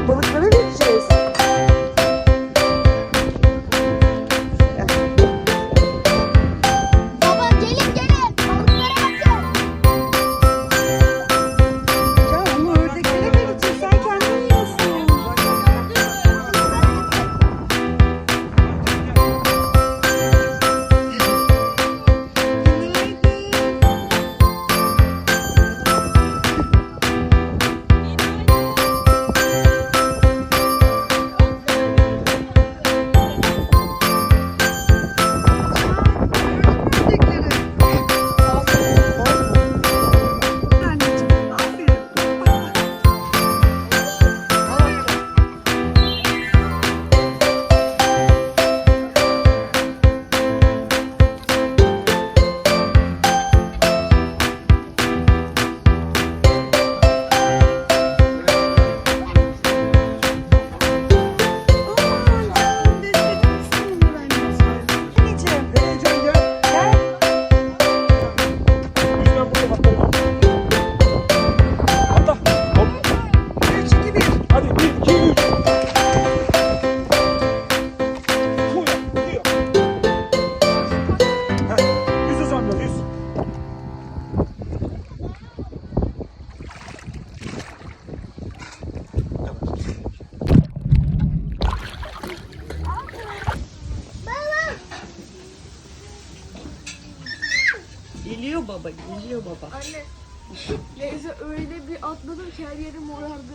balıklara vereceğiz. Baba gelin gelin. Balıklara bakın. Ya ama ördeklere vereceğiz. Sen kendin yiyorsun. Geliyor baba, geliyor baba. Anne. Neyse öyle bir atladım ki her yerim morardı.